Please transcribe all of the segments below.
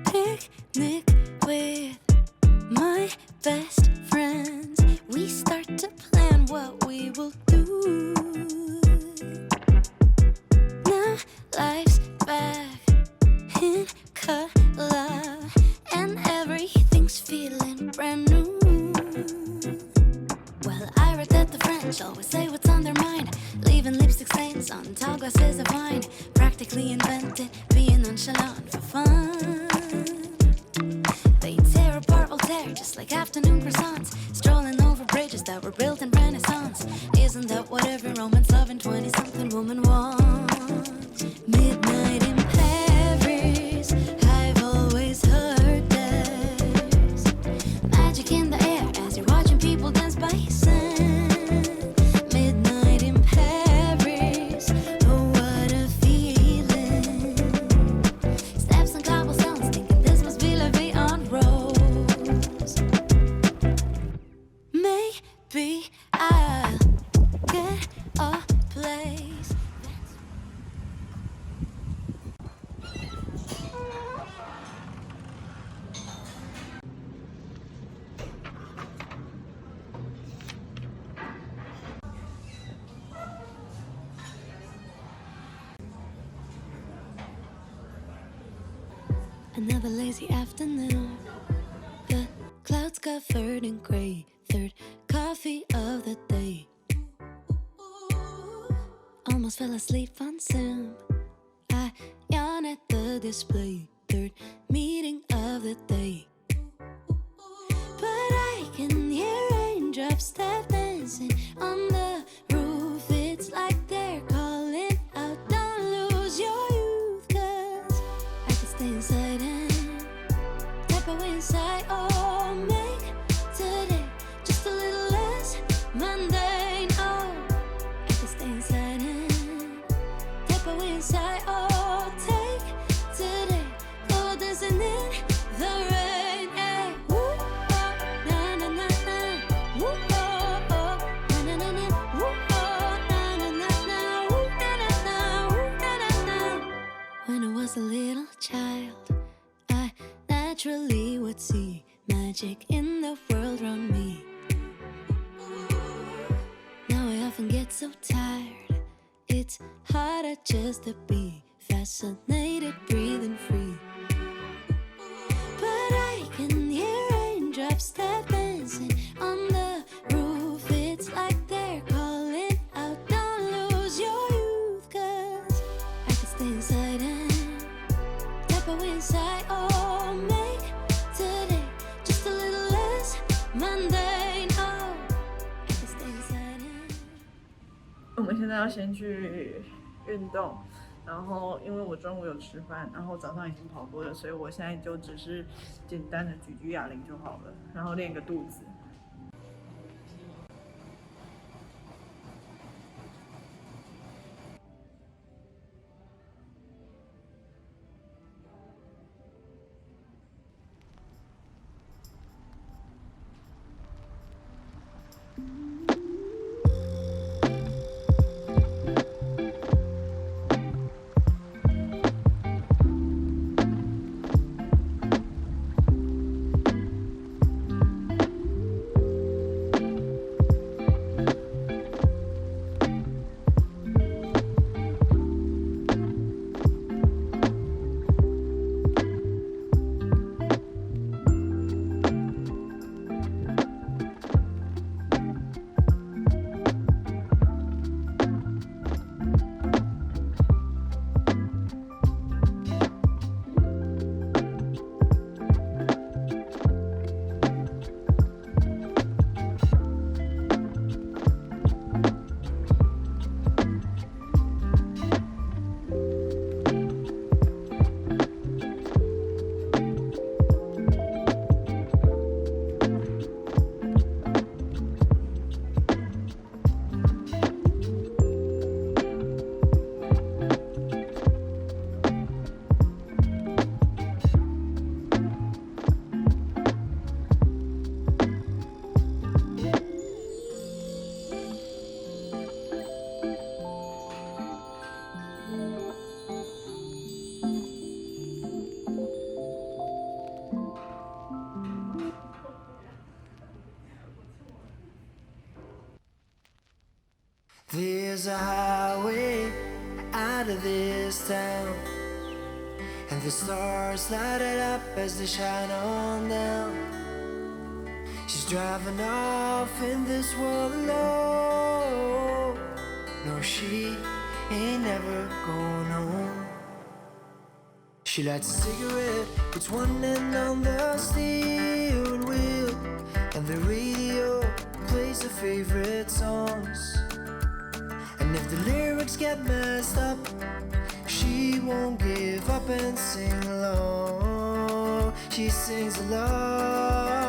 Picnic with my best friends. We start to plan what we will do. Now life's back in color and everything's feeling brand new. Well, I read that the French always say what's on their mind, leaving lipstick stains on tall glasses of wine. Practically invented being nonchalant for fun. They tear apart Voltaire just like afternoon croissants, strolling over bridges that were built in Renaissance. Isn't that what every romance loving 20-something woman wants? Midnight in Paris, I've always heard there's magic in the air as you're watching people dance by sand. Midnight in Paris, oh what a feeling. Steps on cobblestones, thinking this must be La Vie en Rose. Maybe I'll get a place. Another lazy afternoon, the clouds covered in gray. Third coffee of the day. Almost fell asleep on Zoom. I yawn at the display. Third meeting of the day. But I can hear raindrops tap dancing on the roof. It's like they're calling out, don't lose your youth, 'cause I can stay inside and step away inside. Oh, make today just a little less mundane. Oh, I can stay inside and step away inside. Oh, take today, go dancing in the rain. Yeah. Woo, oh, na na na na. Woo, oh, oh, na na na na. Woo, oh, na na na na. Woo, na na na. Woo, na na na. When I was a little child, I naturally would see magic in the world around me. Now I often get so tired, it's harder just to be fascinated, breathing free. But I can hear raindrops tap dancing on the roof. It's like they're calling out, don't lose your youth, 'cause I can stay inside and step away inside. Oh, make today just a little less mundane. Oh, I can stay inside and 我们现在要先去运动，然后因为我中午有吃饭，然后早上已经跑过了，所以我现在就只是简单的举举哑铃就好了，然后练个肚子。There's a highway out of this town, and the stars light it up as they shine on down. She's driving off in this world alone. No, she ain't never going home. She lights a cigarette, puts one end on the steering wheel, and the radio plays her favorite songs. And if the lyrics get messed up, she won't give up and sing along. She sings along.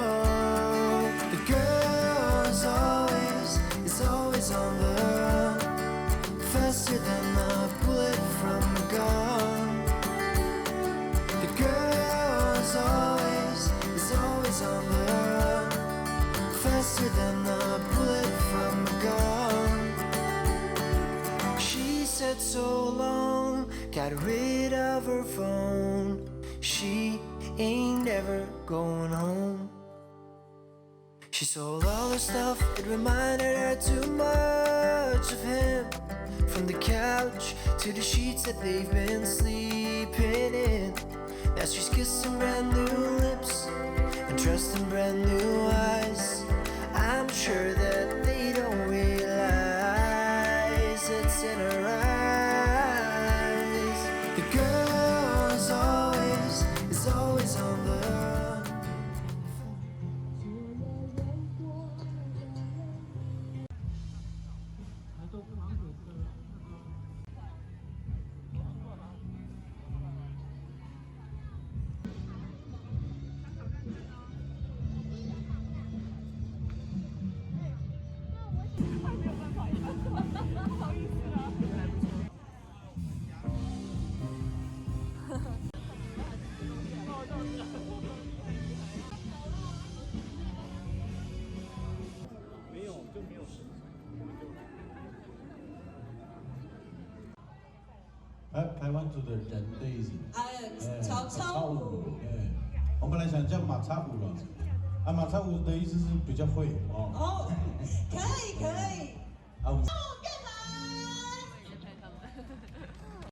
The girl is always on the run, faster than a bullet from a gun. The girl is always on the run, faster than a bullet from a gun. She said so long, got rid of her phone. She ain't ever going home. She sold all her stuff, it reminded her too much of him. From the couch to the sheets that they've been sleeping in. Now she's kissing brand new lips and trusting brand new eyes. I'm sure that they don't realize it's in her eyes. The girl is always on the run. 台湾族的人的意思。超舞。我本来想叫马叉舞了，马叉舞的意思是比较会哦。哦，可以。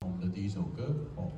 我们的第一首歌哦。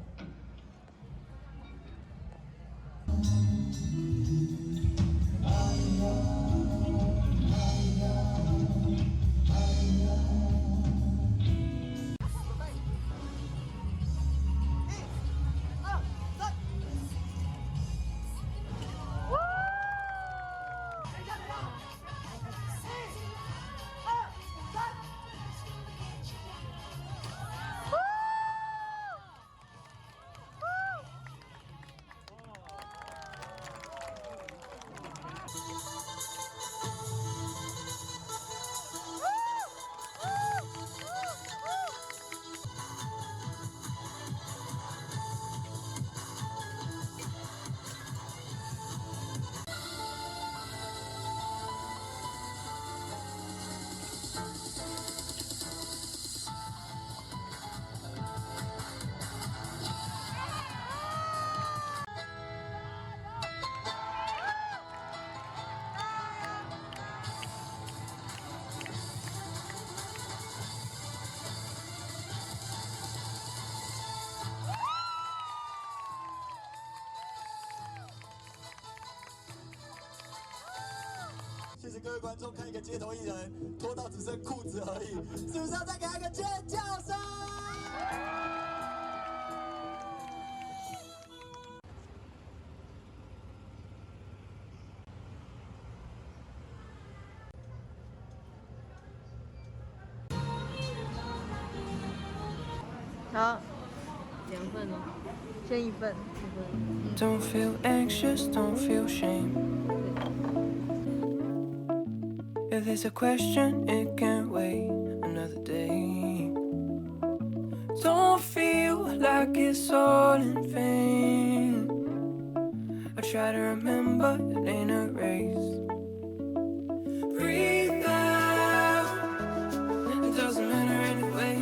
谢谢各位观众，看一个街头艺人脱到只剩裤子而已，是不是要再给他一个尖叫声？好，2份哦，先1份。Don't feel anxious, don't feel shame. If there's a question, it can't wait another day. Don't feel like it's all in vain. I try to remember it ain't a race. Breathe out, it doesn't matter anyway.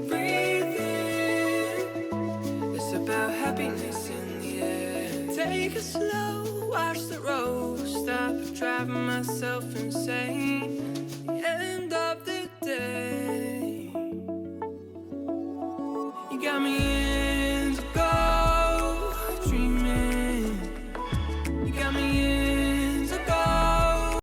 Breathe in, it's about happiness in the air. Take it slow, watch the road, stop driving myself insane. The end of the day. got me into go dreaming. You got me into go.